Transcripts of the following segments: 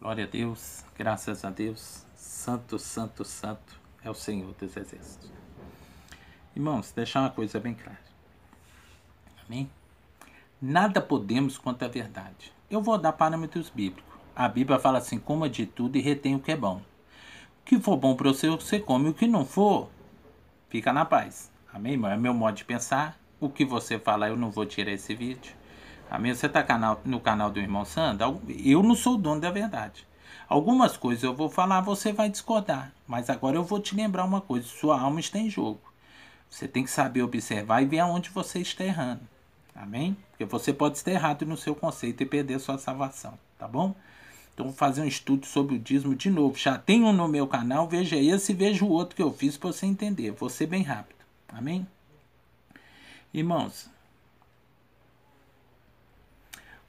Glória a Deus, graças a Deus, santo, santo, santo é o Senhor dos Exércitos. Irmãos, deixar uma coisa bem clara. Amém? Nada podemos contra a verdade. Eu vou dar parâmetros bíblicos. A Bíblia fala assim, coma de tudo e retém o que é bom. O que for bom para você come. O que não for, fica na paz. Amém, irmão? É meu modo de pensar. O que você falar, eu não vou tirar esse vídeo. Amém? Você está no canal do irmão Sandro? Eu não sou o dono da verdade. Algumas coisas eu vou falar, você vai discordar. Mas agora eu vou te lembrar uma coisa. Sua alma está em jogo. Você tem que saber observar e ver aonde você está errando. Amém? Porque você pode estar errado no seu conceito e perder sua salvação. Tá bom? Então vou fazer um estudo sobre o dízimo de novo. Já tem um no meu canal. Veja esse e veja o outro que eu fiz para você entender. Vou ser bem rápido. Amém? Irmãos,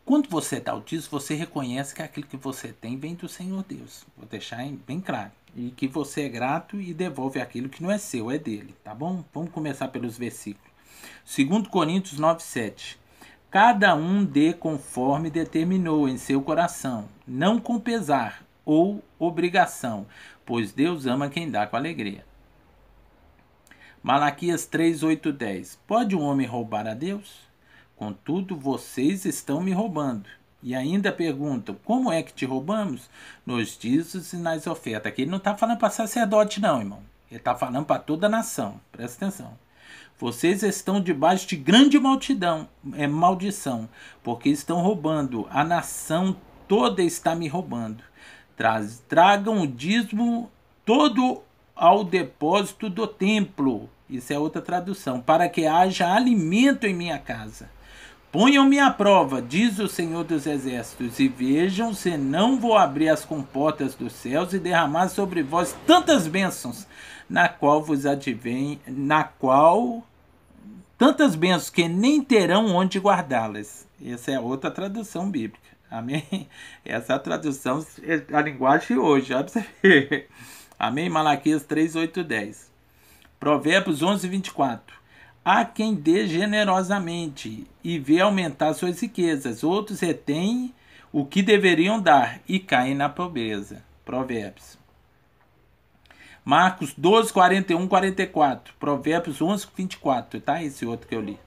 quando você dá o dízimo, você reconhece que aquilo que você tem vem do Senhor Deus. Vou deixar bem claro. E que você é grato e devolve aquilo que não é seu, é dele. Tá bom? Vamos começar pelos versículos. 2 Coríntios 9:7. Cada um dê conforme determinou em seu coração, não com pesar ou obrigação, pois Deus ama quem dá com alegria. Malaquias 3:8-10. Pode um homem roubar a Deus? Contudo, vocês estão me roubando. E ainda perguntam, como é que te roubamos? Nos dízimos e nas ofertas. Aqui ele não está falando para sacerdote não, irmão. Ele está falando para toda a nação. Presta atenção. Vocês estão debaixo de grande maldição, porque estão roubando. A nação toda está me roubando. Tragam o dízimo todo ao depósito do templo. Isso é outra tradução. Para que haja alimento em minha casa. Ponham-me à prova, diz o Senhor dos Exércitos, e vejam se não vou abrir as comportas dos céus e derramar sobre vós tantas bênçãos, tantas bênçãos que nem terão onde guardá-las. Essa é outra tradução bíblica. Amém? Essa é a tradução, a linguagem de hoje, já para você ver. Amém? Malaquias 3:8-10. Provérbios 11:24. Há quem dê generosamente e vê aumentar suas riquezas. Outros retêm o que deveriam dar e caem na pobreza. Provérbios. Marcos 12:41-44. Provérbios 11:24. Tá? Esse outro que eu li.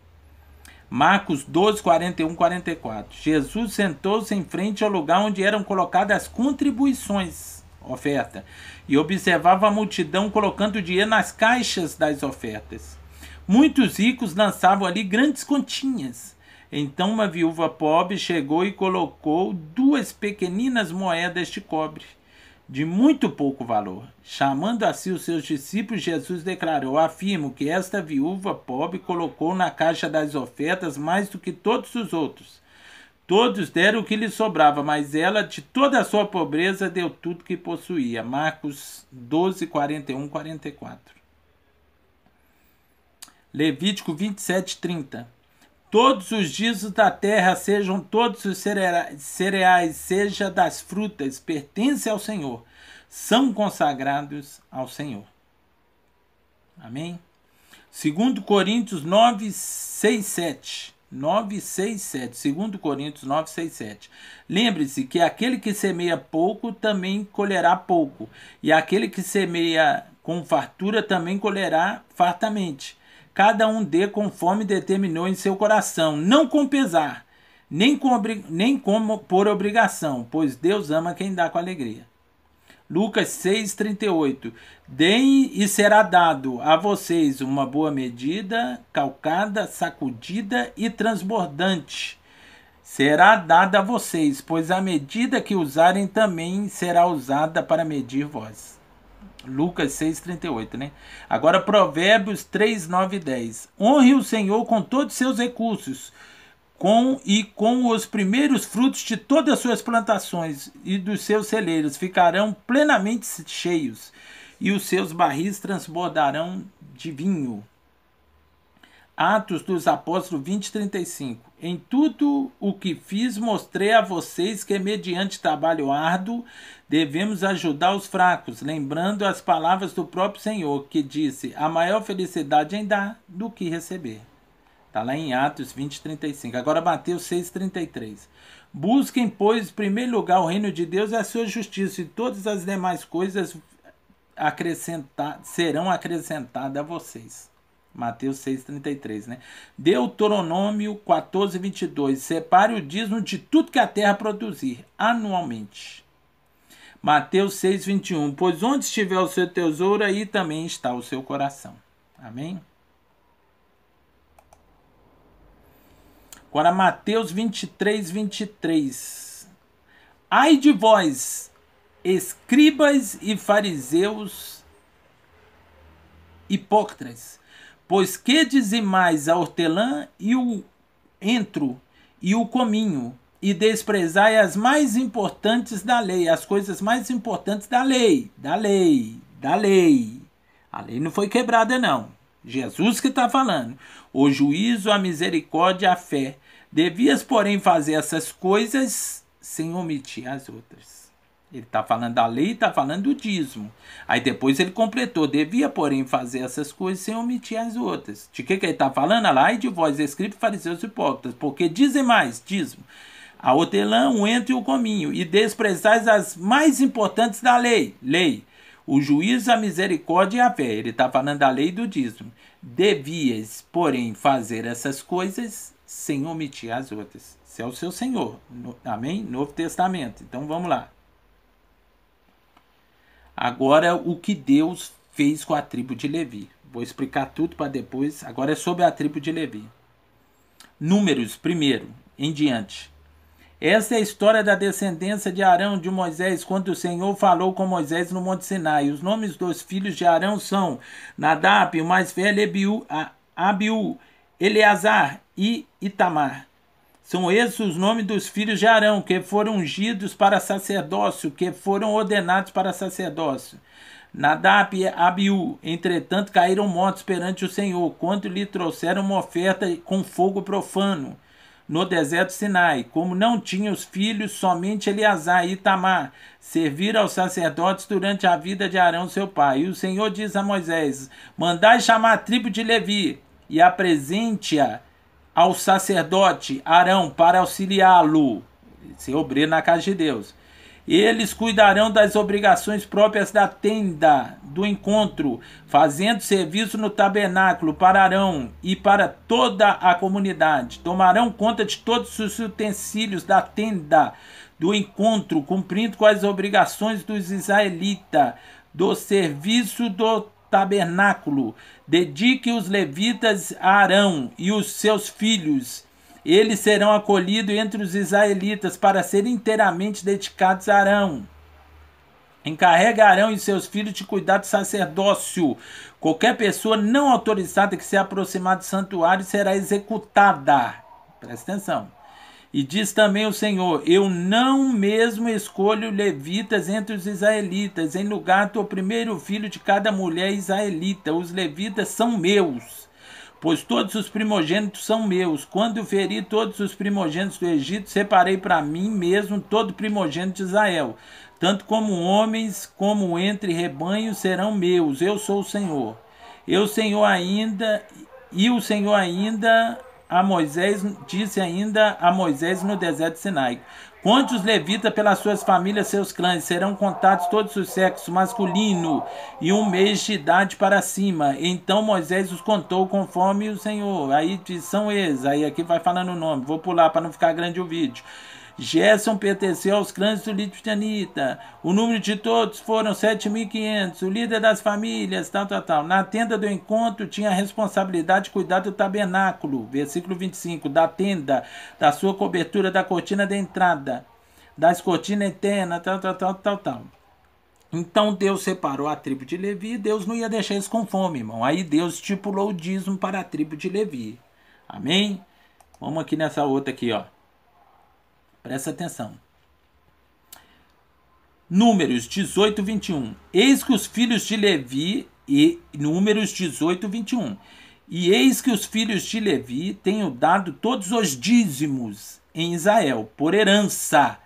Marcos 12:41-44. Jesus sentou-se em frente ao lugar onde eram colocadas as contribuições, oferta, e observava a multidão colocando dinheiro nas caixas das ofertas. Muitos ricos lançavam ali grandes continhas. Então uma viúva pobre chegou e colocou 2 pequeninas moedas de cobre, de muito pouco valor. Chamando a si os seus discípulos, Jesus declarou: afirmo que esta viúva pobre colocou na caixa das ofertas mais do que todos os outros. Todos deram o que lhe sobrava, mas ela, de toda a sua pobreza, deu tudo que possuía. Marcos 12:41-44. Levítico 27:30. Todos os dízimos da terra, sejam todos os cereais, seja das frutas, pertencem ao Senhor, são consagrados ao Senhor. Amém? 2 Coríntios 9:6-7. 9:6-7. 2 Coríntios 9:6-7. Lembre-se que aquele que semeia pouco também colherá pouco, e aquele que semeia com fartura também colherá fartamente. Cada um dê conforme determinou em seu coração, não com pesar, nem como por obrigação, pois Deus ama quem dá com alegria. Lucas 6:38. Deem e será dado a vocês uma boa medida, calcada, sacudida e transbordante. Será dada a vocês, pois a medida que usarem também será usada para medir vós. Lucas 6:38, né? Agora Provérbios 3:9-10. Honre o Senhor com todos os seus recursos, com os primeiros frutos de todas as suas plantações e dos seus celeiros ficarão plenamente cheios, e os seus barris transbordarão de vinho. Atos dos Apóstolos 20:35. Em tudo o que fiz, mostrei a vocês que, mediante trabalho árduo, devemos ajudar os fracos, lembrando as palavras do próprio Senhor, que disse: a maior felicidade em dar do que receber. Está lá em Atos 20:35. Agora Mateus 6:33. Busquem, pois, em primeiro lugar o reino de Deus e a sua justiça, e todas as demais coisas serão acrescentadas a vocês. Mateus 6,33, né? Deuteronômio 14:22. Separe o dízimo de tudo que a terra produzir, anualmente. Mateus 6:21. Pois onde estiver o seu tesouro, aí também está o seu coração. Amém? Agora Mateus 23:23. Ai de vós, escribas e fariseus hipócritas, pois que dizimais a hortelã e o entro e o cominho, e desprezai as mais importantes da lei, as coisas mais importantes da lei. A lei não foi quebrada, não. Jesus que está falando. O juízo, a misericórdia, a fé. Devias, porém, fazer essas coisas sem omitir as outras. Ele está falando da lei e está falando do dízimo. Aí depois ele completou. Devia, porém, fazer essas coisas sem omitir as outras. De que ele está falando? Ai de vós, escribas, fariseus e hipócritas, porque dizem mais, dízimo, a hortelã, o entro e o cominho, e desprezais as mais importantes da lei. O juízo, a misericórdia e a fé. Ele está falando da lei e do dízimo. Devias, porém, fazer essas coisas sem omitir as outras. Esse é o seu Senhor. Amém? Novo Testamento. Então vamos lá. Agora, o que Deus fez com a tribo de Levi. Vou explicar tudo para depois. Agora é sobre a tribo de Levi. Números, primeiro, em diante. Esta é a história da descendência de Arão, de Moisés, quando o Senhor falou com Moisés no Monte Sinai. Os nomes dos filhos de Arão são Nadab, o mais velho, Abiú, Eleazar e Itamar. São esses os nomes dos filhos de Arão, que foram ungidos para sacerdócio, que foram ordenados para sacerdócio. Nadab e Abiú, entretanto, caíram mortos perante o Senhor, quando lhe trouxeram uma oferta com fogo profano no deserto Sinai. Como não tinha os filhos, somente Eleazar e Itamar serviram aos sacerdotes durante a vida de Arão, seu pai. E o Senhor diz a Moisés: mandai chamar a tribo de Levi e apresente-a ao sacerdote Arão para auxiliá-lo, ser obreiro na casa de Deus. Eles cuidarão das obrigações próprias da tenda do encontro, fazendo serviço no tabernáculo para Arão e para toda a comunidade. Tomarão conta de todos os utensílios da tenda do encontro, cumprindo com as obrigações dos israelitas, do serviço do tabernáculo. Dedique os levitas a Arão e os seus filhos. Eles serão acolhidos entre os israelitas para serem inteiramente dedicados a Arão. Encarrega Arão e seus filhos de cuidar do sacerdócio. Qualquer pessoa não autorizada que se aproximar do santuário será executada. Presta atenção. E diz também o Senhor: eu não mesmo escolho levitas entre os israelitas, em lugar do primeiro filho de cada mulher israelita. Os levitas são meus, pois todos os primogênitos são meus. Quando feri todos os primogênitos do Egito, separei para mim mesmo todo primogênito de Israel. Tanto como homens, como entre rebanhos serão meus. Eu sou o Senhor. O Senhor ainda a Moisés, disse ainda a Moisés no deserto de Sinai: conte os levitas pelas suas famílias, seus clãs, serão contados todos os sexos, masculino e 1 mês de idade para cima. Então Moisés os contou conforme o Senhor. Aí são eles, aí aqui vai falando o nome, vou pular para não ficar grande o vídeo. Gerson pertenceu aos clãs do Midianita. O número de todos foram 7.500. O líder das famílias, tal. Na tenda do encontro tinha a responsabilidade de cuidar do tabernáculo. Versículo 25. Da tenda, da sua cobertura, da cortina da entrada, das cortinas internas, tal. Então Deus separou a tribo de Levi e Deus não ia deixar eles com fome, irmão. Aí Deus estipulou o dízimo para a tribo de Levi. Amém? Vamos aqui nessa outra aqui, ó. Presta atenção. Números 18, 21. Eis que os filhos de Levi, Números 18, 21. E eis que os filhos de Levi tenham dado todos os dízimos em Israel, por herança,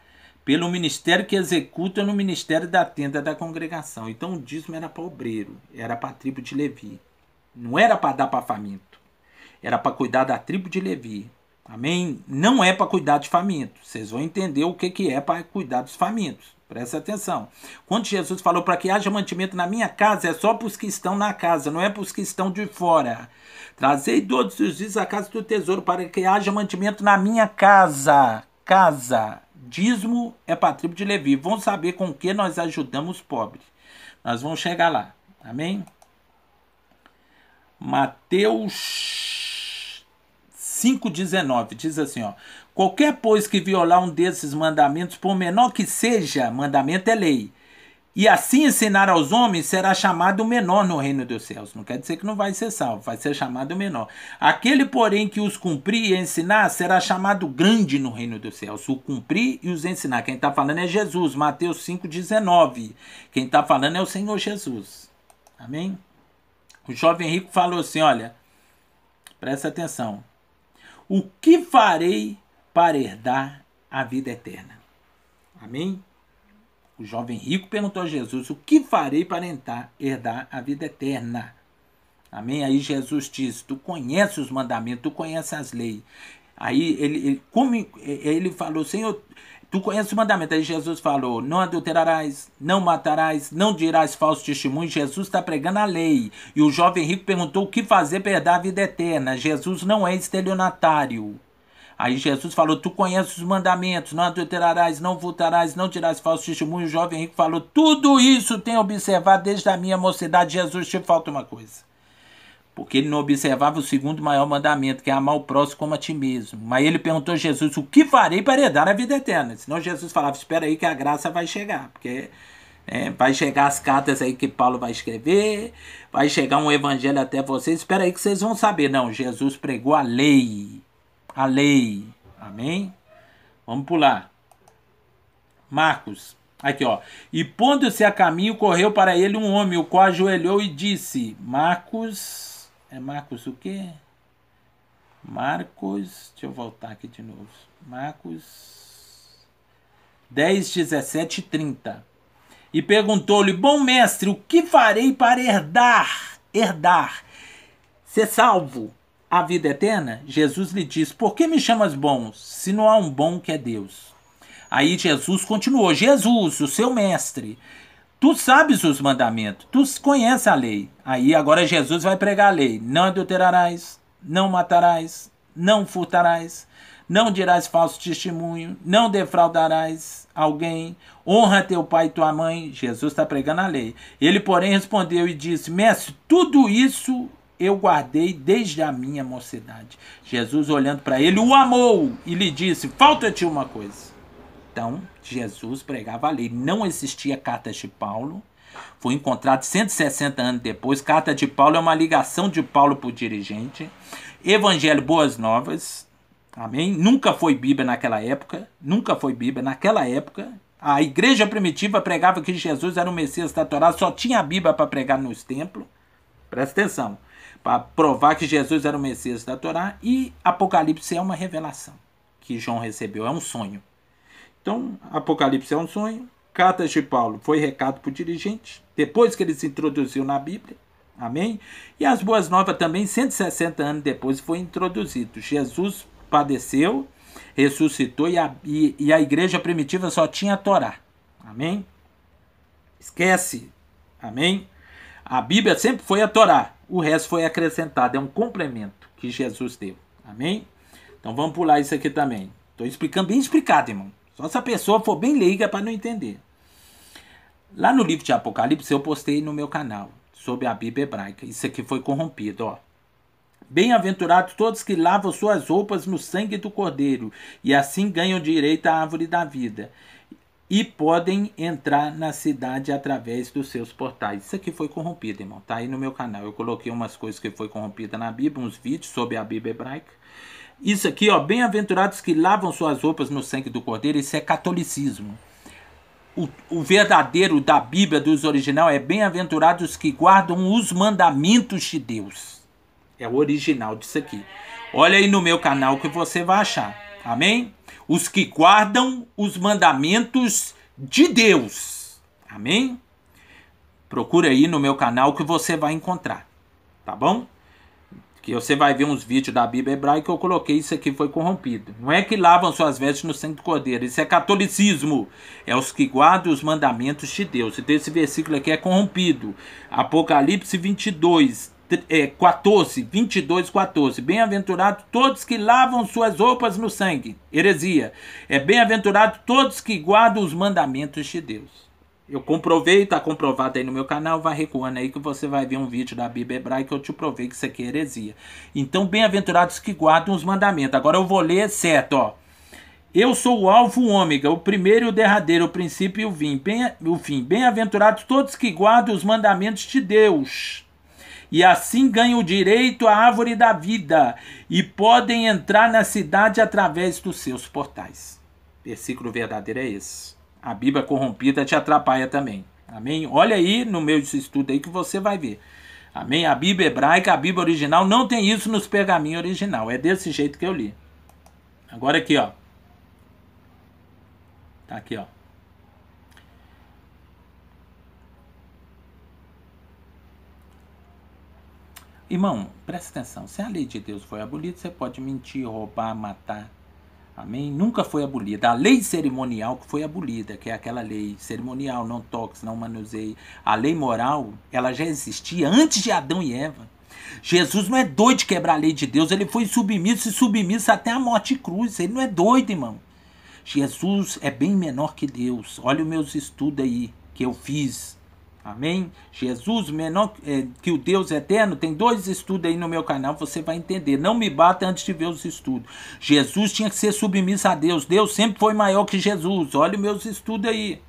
pelo ministério que executa no ministério da tenda da congregação. Então o dízimo era para obreiro, era para a tribo de Levi. Não era para dar para faminto. Era para cuidar da tribo de Levi. Amém? Não é para cuidar de famintos. Vocês vão entender o que é para cuidar dos famintos. Presta atenção. Quando Jesus falou para que haja mantimento na minha casa, é só para os que estão na casa, não é para os que estão de fora. Trazei todos os dias a casa do tesouro para que haja mantimento na minha casa. Casa. Dízimo é para a tribo de Levi. Vamos saber com que nós ajudamos os pobres. Nós vamos chegar lá. Amém? Mateus 5,19 diz assim, ó: qualquer, pois, que violar um desses mandamentos, por menor que seja, mandamento é lei, e assim ensinar aos homens, será chamado menor no reino dos céus. Não quer dizer que não vai ser salvo, vai ser chamado menor. Aquele, porém, que os cumprir e ensinar, será chamado grande no reino dos céus. O cumprir e os ensinar. Quem está falando é Jesus, Mateus 5,19. Quem está falando é o Senhor Jesus. Amém? O jovem rico falou assim, olha, presta atenção. O que farei para herdar a vida eterna? Amém? O jovem rico perguntou a Jesus, o que farei para herdar a vida eterna? Amém? Aí Jesus disse, tu conheces os mandamentos, tu conheces as leis. Aí ele falou, Senhor, tu conheces os mandamentos. Aí Jesus falou, não adulterarás, não matarás, não dirás falso testemunho. Jesus está pregando a lei. E o jovem rico perguntou o que fazer para herdar a vida eterna. Jesus não é estelionatário. Aí Jesus falou, tu conheces os mandamentos, não adulterarás, não furtarás, não dirás falso testemunho. O jovem rico falou, tudo isso tenho observado desde a minha mocidade. Jesus, te falta uma coisa. Porque ele não observava o segundo maior mandamento, que é amar o próximo como a ti mesmo. Mas ele perguntou a Jesus, o que farei para herdar a vida eterna? Senão Jesus falava, espera aí que a graça vai chegar. Porque vai chegar as cartas aí que Paulo vai escrever, vai chegar um evangelho até vocês, espera aí que vocês vão saber. Não, Jesus pregou a lei. A lei. Amém? Vamos pular. Marcos. Aqui, ó. E pondo-se a caminho, correu para ele um homem, o qual ajoelhou e disse, Marcos... É Marcos o quê? Marcos... Deixa eu voltar aqui de novo. Marcos 10, 17 e 30. E perguntou-lhe, bom mestre, o que farei para herdar, ser salvo a vida eterna? Jesus lhe disse, por que me chamas bom, se não há um bom que é Deus? Aí Jesus continuou, Jesus, o seu mestre, tu sabes os mandamentos, tu conheces a lei. Aí agora Jesus vai pregar a lei, não adulterarás, não matarás, não furtarás, não dirás falso testemunho, não defraudarás alguém, honra teu pai e tua mãe. Jesus está pregando a lei. Ele, porém, respondeu e disse, mestre, tudo isso eu guardei desde a minha mocidade. Jesus, olhando para ele, o amou e lhe disse, falta-te uma coisa. Então, Jesus pregava a lei. Não existia cartas de Paulo. Foi encontrado 160 anos depois. Carta de Paulo é uma ligação de Paulo para o dirigente. Evangelho Boas Novas. Amém? Nunca foi Bíblia naquela época. Nunca foi Bíblia naquela época. A igreja primitiva pregava que Jesus era o Messias da Torá. Só tinha a Bíblia para pregar nos templos. Presta atenção. Para provar que Jesus era o Messias da Torá. E Apocalipse é uma revelação que João recebeu. É um sonho. Então, Apocalipse é um sonho. Cartas de Paulo foi recado para o dirigente. Depois que ele se introduziu na Bíblia. Amém? E as Boas Novas também, 160 anos depois, foi introduzido. Jesus padeceu, ressuscitou e a igreja primitiva só tinha a Torá. Amém? Esquece. Amém? A Bíblia sempre foi a Torá. O resto foi acrescentado. É um complemento que Jesus deu. Amém? Então vamos pular isso aqui também. Estou explicando bem explicado, irmão. Só se a pessoa for bem leiga para não entender. Lá no livro de Apocalipse eu postei no meu canal sobre a Bíblia hebraica. Isso aqui foi corrompido, ó. Bem-aventurados todos que lavam suas roupas no sangue do Cordeiro, e assim ganham direito à árvore da vida, e podem entrar na cidade através dos seus portais. Isso aqui foi corrompido, irmão. Tá aí no meu canal. Eu coloquei umas coisas que foi corrompida na Bíblia, uns vídeos sobre a Bíblia hebraica. Isso aqui, ó, bem-aventurados que lavam suas roupas no sangue do Cordeiro, isso é catolicismo. O verdadeiro da Bíblia, dos original, é bem-aventurados que guardam os mandamentos de Deus. É o original disso aqui. Olha aí no meu canal que você vai achar. Amém? Os que guardam os mandamentos de Deus. Amém? Procura aí no meu canal que você vai encontrar. Tá bom? Que você vai ver uns vídeos da Bíblia hebraica que eu coloquei, isso aqui foi corrompido. Não é que lavam suas vestes no sangue do Cordeiro, isso é catolicismo. É os que guardam os mandamentos de Deus. Então esse versículo aqui é corrompido. Apocalipse 22, 14. Bem-aventurados todos que lavam suas roupas no sangue. Heresia. É bem-aventurado todos que guardam os mandamentos de Deus. Eu comprovei, está comprovado aí no meu canal, vai recuando aí que você vai ver um vídeo da Bíblia hebraica que eu te provei que isso aqui é heresia. Então, bem-aventurados que guardam os mandamentos. Agora eu vou ler certo, ó. Eu sou o alfa, o ômega, o primeiro e o derradeiro, o princípio e o fim. Bem-aventurados todos que guardam os mandamentos de Deus. E assim ganham o direito à árvore da vida e podem entrar na cidade através dos seus portais. Versículo verdadeiro é esse. A Bíblia corrompida te atrapalha também. Amém? Olha aí no meu estudo aí que você vai ver. Amém? A Bíblia hebraica, a Bíblia original, não tem isso nos pergaminhos original. É desse jeito que eu li. Agora aqui, ó. Tá aqui, ó. Irmão, presta atenção. Se a lei de Deus foi abolida, você pode mentir, roubar, matar. Amém? Nunca foi abolida. A lei cerimonial que foi abolida, que é aquela lei cerimonial, não toques, não manuseie. A lei moral, ela já existia antes de Adão e Eva. Jesus não é doido de quebrar a lei de Deus, ele foi submisso e submisso até a morte de cruz. Ele não é doido, irmão. Jesus é bem menor que Deus. Olha os meus estudos aí que eu fiz. Amém? Jesus menor que o Deus eterno. Tem 2 estudos aí no meu canal, você vai entender. Não me bata antes de ver os estudos. Jesus tinha que ser submisso a Deus. Deus sempre foi maior que Jesus. Olha os meus estudos aí.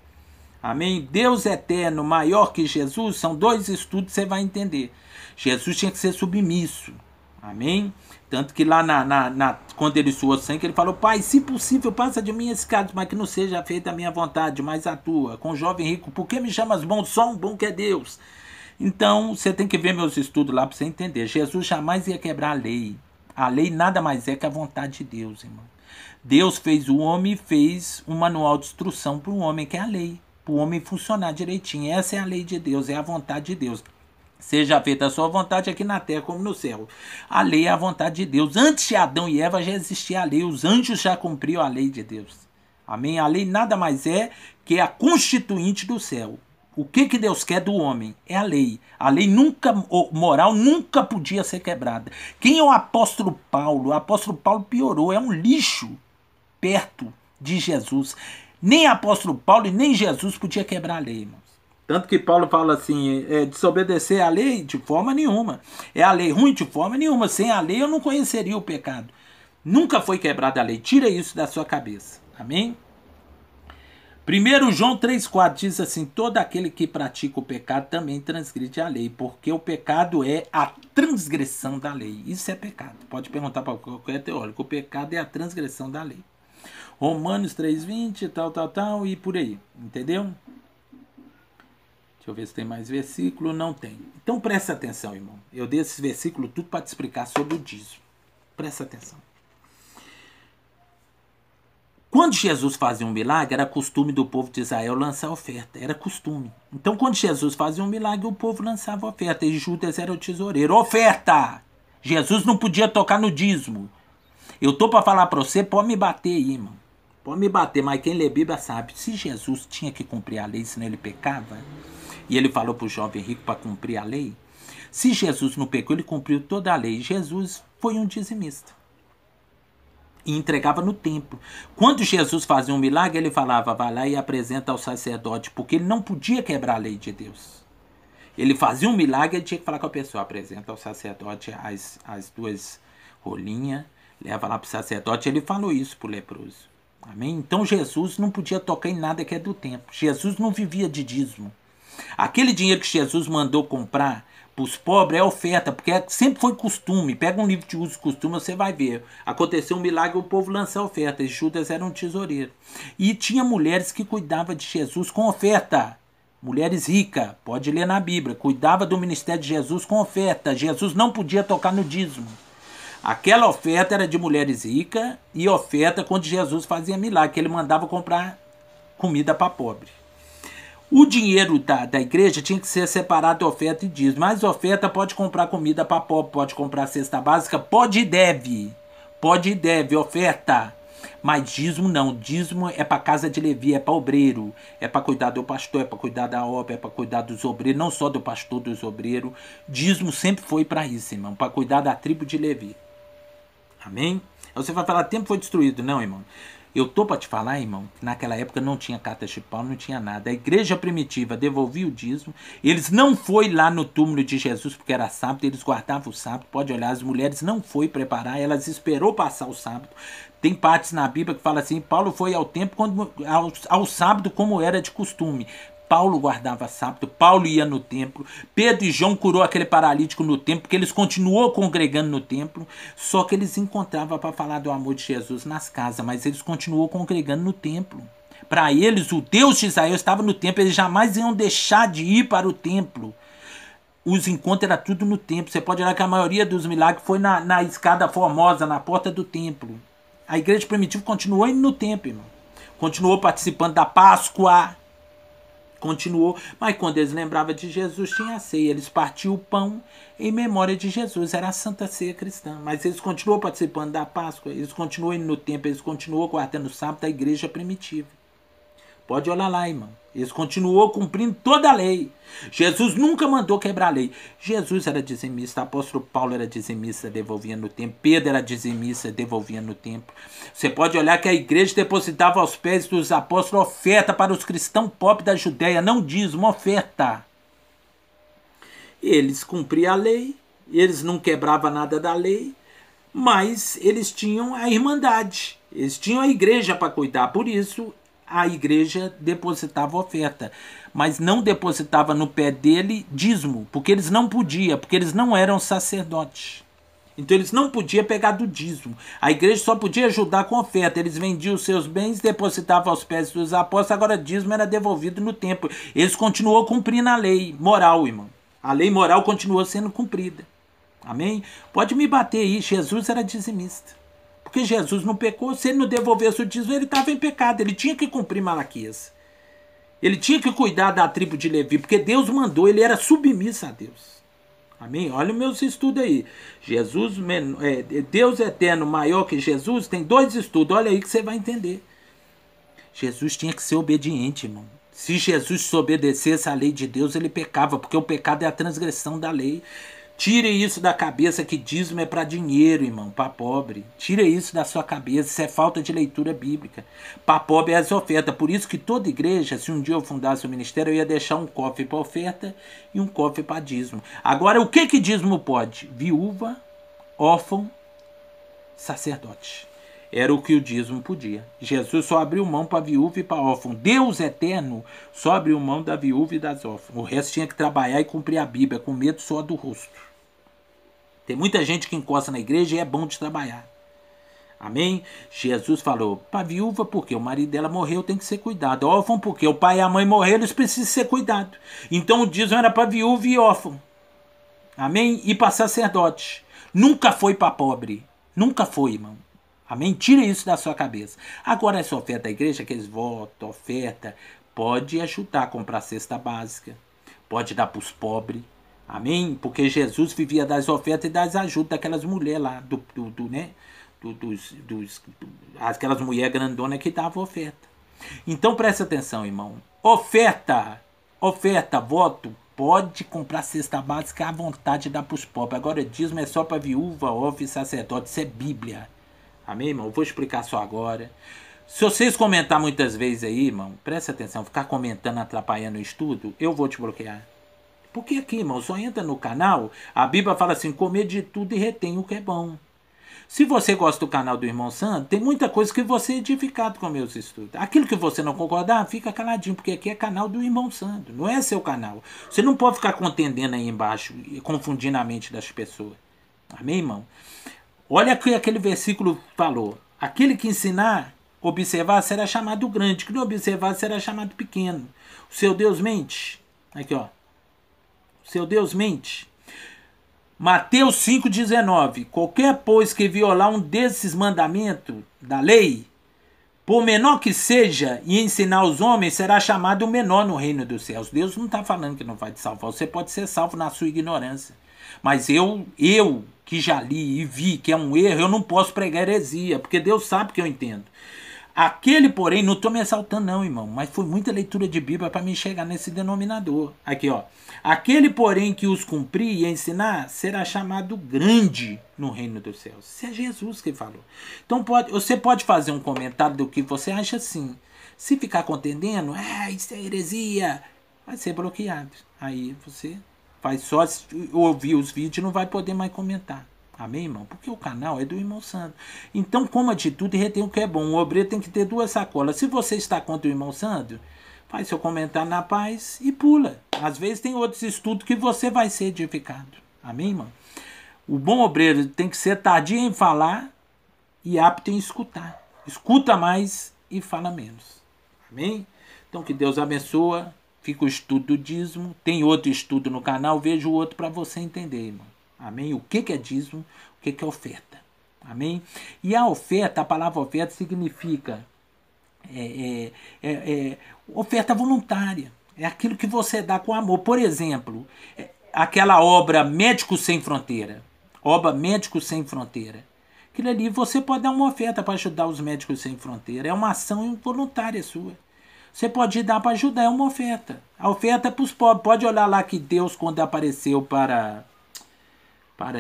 Amém? Deus eterno maior que Jesus. São 2 estudos, você vai entender. Jesus tinha que ser submisso. Amém? Tanto que lá quando ele suou sangue, ele falou: Pai, se possível, passa de mim esse cálice, mas que não seja feita a minha vontade, mas a tua. Com o jovem rico, por que me chamas bom? Só um bom que é Deus. Então, você tem que ver meus estudos lá para você entender. Jesus jamais ia quebrar a lei. A lei nada mais é que a vontade de Deus, irmão. Deus fez o homem e fez um manual de instrução para o homem, que é a lei. Para o homem funcionar direitinho. Essa é a lei de Deus, é a vontade de Deus. Seja feita a sua vontade aqui na terra como no céu. A lei é a vontade de Deus. Antes de Adão e Eva já existia a lei. Os anjos já cumpriam a lei de Deus. Amém? A lei nada mais é que a constituinte do céu. O que Deus quer do homem? É a lei. A lei moral nunca podia ser quebrada. Quem é o apóstolo Paulo? O apóstolo Paulo piorou. É um lixo perto de Jesus. Nem apóstolo Paulo e nem Jesus podia quebrar a lei, irmão. Tanto que Paulo fala assim, desobedecer a lei de forma nenhuma. É a lei ruim de forma nenhuma. Sem a lei eu não conheceria o pecado. Nunca foi quebrada a lei. Tira isso da sua cabeça. Amém? 1 João 3,4 diz assim: todo aquele que pratica o pecado também transgride a lei, porque o pecado é a transgressão da lei. Isso é pecado. Pode perguntar para qualquer teórico. O pecado é a transgressão da lei. Romanos 3,20, tal, e por aí. Entendeu? Deixa eu ver se tem mais versículo. Não tem. Então presta atenção, irmão. Eu dei esses versículos tudo para te explicar sobre o dízimo. Presta atenção. Quando Jesus fazia um milagre, era costume do povo de Israel lançar oferta. Era costume. Então, quando Jesus fazia um milagre, o povo lançava oferta. E Judas era o tesoureiro. Oferta! Jesus não podia tocar no dízimo. Eu tô para falar para você, pode me bater aí, irmão. Pode me bater, mas quem lê Bíblia sabe. Se Jesus tinha que cumprir a lei, senão ele pecava, e ele falou para o jovem rico para cumprir a lei, se Jesus não pecou, ele cumpriu toda a lei. Jesus foi um dizimista. E entregava no templo. Quando Jesus fazia um milagre, ele falava: vai lá e apresenta ao sacerdote, porque ele não podia quebrar a lei de Deus. Ele fazia um milagre, ele tinha que falar com a pessoa: apresenta ao sacerdote as 2 rolinhas, leva lá para o sacerdote. Ele falou isso para o leproso. Amém? Então Jesus não podia tocar em nada que é do templo. Jesus não vivia de dízimo. Aquele dinheiro que Jesus mandou comprar para os pobres é oferta, porque sempre foi costume. Pega um livro de uso e costume, você vai ver. Aconteceu um milagre, o povo lançou oferta. E Judas era um tesoureiro. E tinha mulheres que cuidavam de Jesus com oferta. Mulheres ricas, pode ler na Bíblia. Cuidava do ministério de Jesus com oferta. Jesus não podia tocar no dízimo. Aquela oferta era de mulheres ricas e oferta quando Jesus fazia milagre, que ele mandava comprar comida para pobre. O dinheiro da igreja tinha que ser separado de oferta e dízimo. Mas oferta pode comprar comida para pobre, pode comprar cesta básica, pode e deve. Pode e deve, oferta. Mas dízimo não. Dízimo é para casa de Levi, é para obreiro. É para cuidar do pastor, é para cuidar da obra, é para cuidar dos obreiros. Não só do pastor, dos obreiros. Dízimo sempre foi para isso, irmão. Para cuidar da tribo de Levi. Amém? Aí você vai falar, tempo foi destruído. Não, irmão. Eu tô para te falar, irmão, que naquela época não tinha carta de pau, não tinha nada. A igreja primitiva devolvia o dízimo. Eles não foi lá no túmulo de Jesus porque era sábado, eles guardavam o sábado. Pode olhar, as mulheres não foi preparar, elas esperou passar o sábado. Tem partes na Bíblia que fala assim, Paulo foi ao templo, ao sábado como era de costume. Paulo guardava sábado, Paulo ia no templo, Pedro e João curou aquele paralítico no templo, porque eles continuou congregando no templo, só que eles encontravam para falar do amor de Jesus nas casas, mas eles continuou congregando no templo. Para eles, o Deus de Israel estava no templo, eles jamais iam deixar de ir para o templo. Os encontros eram tudo no templo. Você pode olhar que a maioria dos milagres foi na escada formosa, na porta do templo. A igreja primitiva continuou indo no templo, irmão. Continuou participando da Páscoa. Continuou, mas quando eles lembravam de Jesus, tinha a ceia. Eles partiam o pão em memória de Jesus. Era a Santa Ceia cristã. Mas eles continuam participando da Páscoa, eles continuam indo no templo, eles continuam guardando o sábado da igreja primitiva. Pode olhar lá, irmão. Eles continuou cumprindo toda a lei. Jesus nunca mandou quebrar a lei. Jesus era dizimista, o apóstolo Paulo era dizimista, devolvia no templo. Pedro era dizimista, devolvia no templo. Você pode olhar que a igreja depositava aos pés dos apóstolos oferta para os cristãos pobres da Judéia, não dízimo, oferta. Eles cumpriam a lei, eles não quebravam nada da lei, mas eles tinham a irmandade, eles tinham a igreja para cuidar, por isso a igreja depositava oferta, mas não depositava no pé dele dízimo, porque eles não podiam, porque eles não eram sacerdotes. Então eles não podiam pegar do dízimo. A igreja só podia ajudar com oferta. Eles vendiam os seus bens, depositavam aos pés dos apóstolos, agora dízimo era devolvido no templo. Eles continuou cumprindo a lei moral, irmão. A lei moral continuou sendo cumprida. Amém? Pode me bater aí, Jesus era dizimista. Porque Jesus não pecou, se ele não devolvesse o dízimo, ele estava em pecado, ele tinha que cumprir Malaquias. Ele tinha que cuidar da tribo de Levi, porque Deus mandou, ele era submisso a Deus. Amém? Olha os meus estudos aí. Deus eterno maior que Jesus, tem 2 estudos, olha aí que você vai entender. Jesus tinha que ser obediente, irmão. Se Jesus desobedecesse à lei de Deus, ele pecava, porque o pecado é a transgressão da lei. Tire isso da cabeça que dízimo é para dinheiro, irmão, para pobre. Tire isso da sua cabeça, isso é falta de leitura bíblica. Para pobre é as ofertas. Por isso que toda igreja, se um dia eu fundasse o ministério, eu ia deixar um cofre para oferta e um cofre para dízimo. Agora, o que dízimo pode? Viúva, órfão, sacerdote. Era o que o dízimo podia. Jesus só abriu mão para viúva e para órfão. Deus eterno só abriu mão da viúva e das órfãs. O resto tinha que trabalhar e cumprir a Bíblia, com medo só do rosto. Tem muita gente que encosta na igreja e é bom de trabalhar. Amém? Jesus falou, para viúva porque o marido dela morreu, tem que ser cuidado. Órfão porque o pai e a mãe morreram, eles precisam ser cuidados. Então o dízimo era para viúva e órfão. Amém? E para sacerdote. Nunca foi para pobre. Nunca foi, irmão. Amém? Tira isso da sua cabeça. Agora essa oferta da igreja, aqueles votos, oferta, pode ajudar a comprar cesta básica. Pode dar para os pobres. Amém? Porque Jesus vivia das ofertas e das ajudas daquelas mulheres lá, aquelas mulheres grandonas que davam oferta. Então presta atenção, irmão. Oferta, voto, pode comprar cesta básica à vontade e dar para os pobres. Agora dízimo é só para viúva, órfão e sacerdote. Isso é Bíblia. Amém, irmão? Eu vou explicar só agora. Se vocês comentar muitas vezes aí, irmão, presta atenção, ficar comentando, atrapalhando o estudo, eu vou te bloquear. Porque aqui, irmão, só entra no canal, a Bíblia fala assim, comer de tudo e retém o que é bom. Se você gosta do canal do Irmão Santo, tem muita coisa que você é edificado com meus estudos. Aquilo que você não concordar, fica caladinho, porque aqui é canal do Irmão Santo, não é seu canal. Você não pode ficar contendendo aí embaixo e confundindo a mente das pessoas. Amém, irmão? Olha o que aquele versículo falou. Aquele que ensinar, observar, será chamado grande. Que não observar, será chamado pequeno. O seu Deus mente. Aqui, ó. O seu Deus mente. Mateus 5,19. Qualquer, pois, que violar um desses mandamentos da lei, Por menor que seja, e ensinar os homens, será chamado o menor no reino dos céus. Deus não está falando que não vai te salvar. Você pode ser salvo na sua ignorância. Mas eu que já li e vi que é um erro, eu não posso pregar heresia, porque Deus sabe que eu entendo. Aquele, porém, não estou me exaltando não, irmão, mas foi muita leitura de Bíblia para me chegar nesse denominador. Aqui, ó. Aquele, porém, que os cumprir e ensinar, será chamado grande no reino dos céus. Isso é Jesus que falou. Então, você pode fazer um comentário do que você acha assim. Se ficar contendendo, isso é heresia, vai ser bloqueado. Aí você vai só ouvir os vídeos e não vai poder mais comentar. Amém, irmão? Porque o canal é do irmão Sandro. Então, como atitude, retém o que é bom. O obreiro tem que ter 2 sacolas. Se você está contra o irmão Sandro, faz seu comentário na paz e pula. Às vezes tem outros estudos que você vai ser edificado. Amém, irmão? O bom obreiro tem que ser tardio em falar e apto em escutar. Escuta mais e fala menos. Amém? Então, que Deus abençoe. Fica o estudo do dízimo. Tem outro estudo no canal. Veja o outro para você entender, irmão. Amém? O que é dízimo? O que é oferta? Amém? E a oferta, a palavra oferta significa oferta voluntária. É aquilo que você dá com amor. Por exemplo, aquela obra Médicos Sem Fronteira. Obra Médicos Sem Fronteira. Aquilo ali você pode dar uma oferta para ajudar os Médicos Sem Fronteira. É uma ação voluntária sua. Você pode dar para ajudar, é uma oferta. A oferta é para os pobres. Pode olhar lá que Deus, quando apareceu para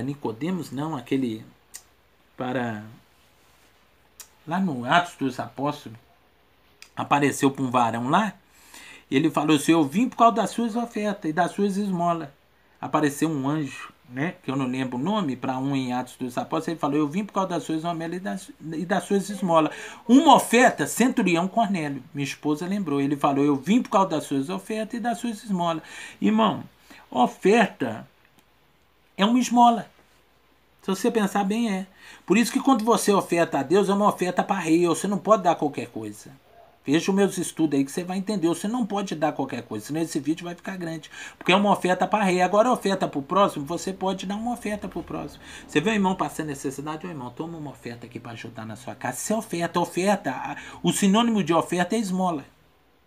Nicodemos, não, lá no Atos dos Apóstolos, apareceu para um varão lá, ele falou assim, eu vim por causa das suas ofertas e das suas esmolas. Apareceu um anjo, né, que eu não lembro o nome, para um em Atos dos Apóstolos, ele falou, eu vim por causa das suas ofertas e das suas esmolas. Uma oferta, centurião Cornélio, minha esposa lembrou, ele falou, eu vim por causa das suas ofertas e das suas esmolas. Irmão, oferta é uma esmola. Se você pensar bem, é. Por isso que quando você oferta a Deus, é uma oferta para rei. Você não pode dar qualquer coisa. Veja os meus estudos aí que você vai entender. Você não pode dar qualquer coisa, senão esse vídeo vai ficar grande. Porque é uma oferta para rei. Agora, a oferta para o próximo, você pode dar uma oferta para o próximo. Você vê o irmão passando necessidade, ô irmão, toma uma oferta aqui para ajudar na sua casa. Isso é oferta. O sinônimo de oferta é esmola.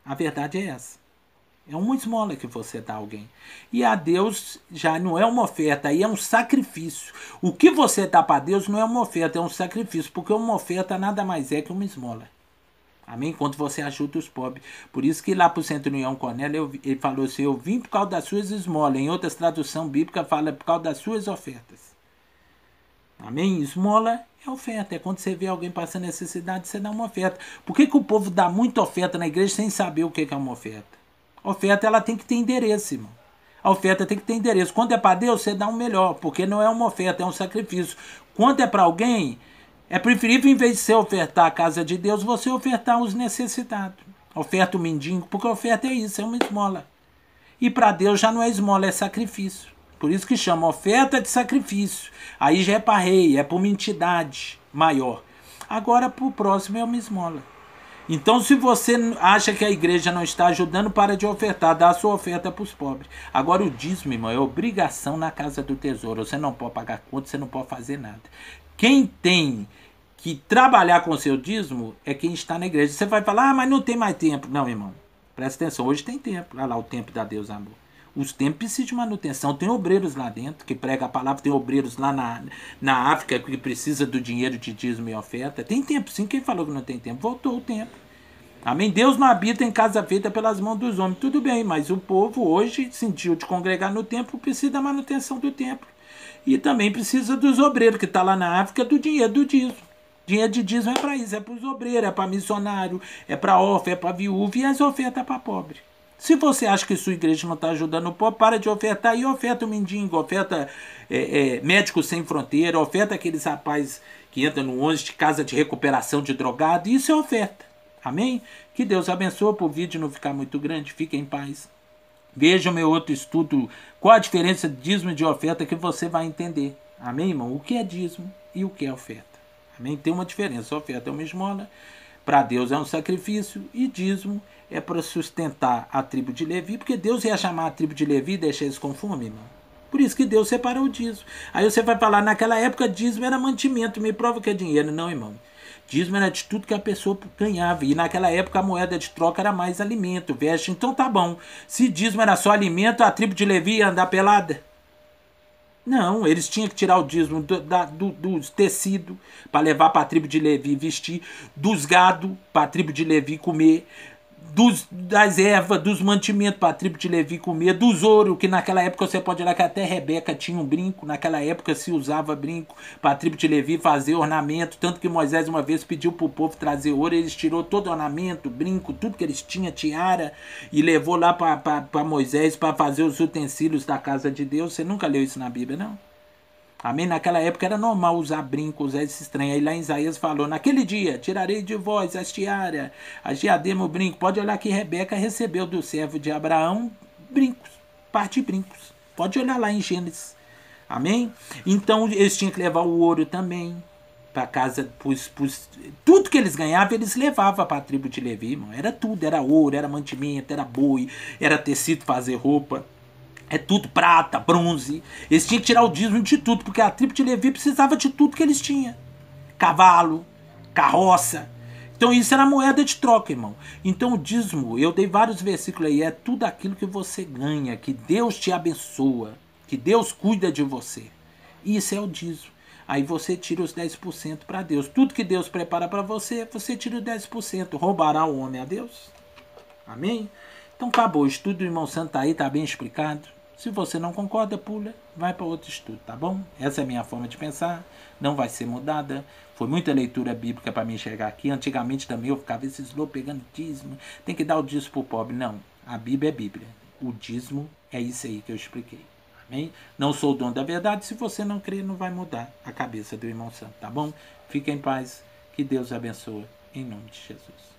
A verdade é essa. É uma esmola que você dá a alguém. E a Deus já não é uma oferta, aí é um sacrifício. O que você dá para Deus não é uma oferta, é um sacrifício. Porque uma oferta nada mais é que uma esmola. Amém? Quando você ajuda os pobres. Por isso que lá para o centurião Cornélio, ele falou assim, eu vim por causa das suas esmolas. Em outras traduções bíblicas fala por causa das suas ofertas. Amém? Esmola é oferta. É quando você vê alguém passando necessidade, você dá uma oferta. Por que o povo dá muita oferta na igreja sem saber o que é uma oferta? A oferta ela tem que ter endereço, irmão. A oferta tem que ter endereço. Quando é para Deus, você dá um melhor, porque não é uma oferta, é um sacrifício. Quando é para alguém, é preferível, em vez de você ofertar a casa de Deus, você ofertar os necessitados. Oferta o mendigo, porque a oferta é isso, é uma esmola. E para Deus já não é esmola, é sacrifício. Por isso que chama oferta de sacrifício. Aí já é para rei, é para uma entidade maior. Agora para o próximo é uma esmola. Então, se você acha que a igreja não está ajudando, para de ofertar, dá a sua oferta para os pobres. Agora, o dízimo, irmão, é obrigação na casa do tesouro. Você não pode pagar conta, você não pode fazer nada. Quem tem que trabalhar com o seu dízimo é quem está na igreja. Você vai falar, mas não tem mais tempo. Não, irmão, presta atenção, hoje tem tempo. Olha lá o tempo da Deus, amor. Os tempos precisam de manutenção. Tem obreiros lá dentro que pregam a palavra. Tem obreiros lá na África que precisa do dinheiro de dízimo e oferta. Tem tempo sim. Quem falou que não tem tempo? Voltou o tempo. Amém? Deus não habita em casa feita pelas mãos dos homens. Tudo bem, mas o povo hoje sentiu de congregar no templo, precisa da manutenção do templo. E também precisa dos obreiros que estão lá na África do dinheiro do dízimo. Dinheiro de dízimo é para isso. É para os obreiros, é para missionário, é para órfão, é para viúva e as ofertas para pobre. Se você acha que sua igreja não está ajudando o povo, para de ofertar e oferta o mendigo, oferta Médicos Sem Fronteira, oferta aqueles rapazes que entram no ônibus de casa de recuperação de drogado. Isso é oferta. Amém? Que Deus abençoe para o vídeo não ficar muito grande. Fique em paz. Veja o meu outro estudo. Qual a diferença de dízimo e de oferta que você vai entender. Amém, irmão? O que é dízimo e o que é oferta. Amém? Tem uma diferença. A oferta é uma esmola. Para Deus é um sacrifício. E dízimo é para sustentar a tribo de Levi. Porque Deus ia chamar a tribo de Levi e deixar eles com fome, irmão. Por isso que Deus separou o dízimo. Aí você vai falar, naquela época dízimo era mantimento. Me prova que é dinheiro. Não, irmão. Dízimo era de tudo que a pessoa ganhava. E naquela época a moeda de troca era mais alimento, veste. Então tá bom. Se dízimo era só alimento, a tribo de Levi ia andar pelada? Não, eles tinham que tirar o dízimo dos tecidos para levar para a tribo de Levi vestir, dos gado para a tribo de Levi comer, das ervas, dos mantimentos para a tribo de Levi comer, dos ouro, que naquela época você pode olhar que até Rebeca tinha um brinco, naquela época se usava brinco para a tribo de Levi fazer ornamento, tanto que Moisés uma vez pediu para o povo trazer ouro, eles tirou todo o ornamento, brinco, tudo que eles tinham, tiara, e levou lá para Moisés para fazer os utensílios da casa de Deus. Você nunca leu isso na Bíblia, não? Amém? Naquela época era normal usar brinco, usar esses trem. Aí lá em Isaías falou, naquele dia, tirarei de vós as tiaras, as diadema, o brinco. Pode olhar que Rebeca recebeu do servo de Abraão brincos, parte de brincos. Pode olhar lá em Gênesis. Amém? Então eles tinham que levar o ouro também para casa. Tudo que eles ganhavam, eles levavam para a tribo de Levi, irmão. Era tudo, era ouro, era mantimento, era boi, era tecido fazer roupa. É tudo prata, bronze. Eles tinham que tirar o dízimo de tudo, porque a tribo de Levi precisava de tudo que eles tinham. Cavalo, carroça. Então isso era moeda de troca, irmão. Então o dízimo, eu dei vários versículos aí, é tudo aquilo que você ganha, que Deus te abençoa, que Deus cuida de você. Isso é o dízimo. Aí você tira os 10% para Deus. Tudo que Deus prepara para você, você tira os 10%. Roubará o homem a Deus? Amém? Então acabou, o estudo do Irmão Santo tá aí, tá bem explicado. Se você não concorda, pula, vai para outro estudo, tá bom? Essa é a minha forma de pensar, não vai ser mudada. Foi muita leitura bíblica para mim chegar aqui. Antigamente também eu ficava esses loucos pegando dízimo, tem que dar o dízimo pro pobre. Não, a Bíblia é Bíblia. O dízimo é isso aí que eu expliquei. Amém? Não sou o dono da verdade, se você não crer, não vai mudar a cabeça do Irmão Santo, tá bom? Fica em paz, que Deus abençoe, em nome de Jesus.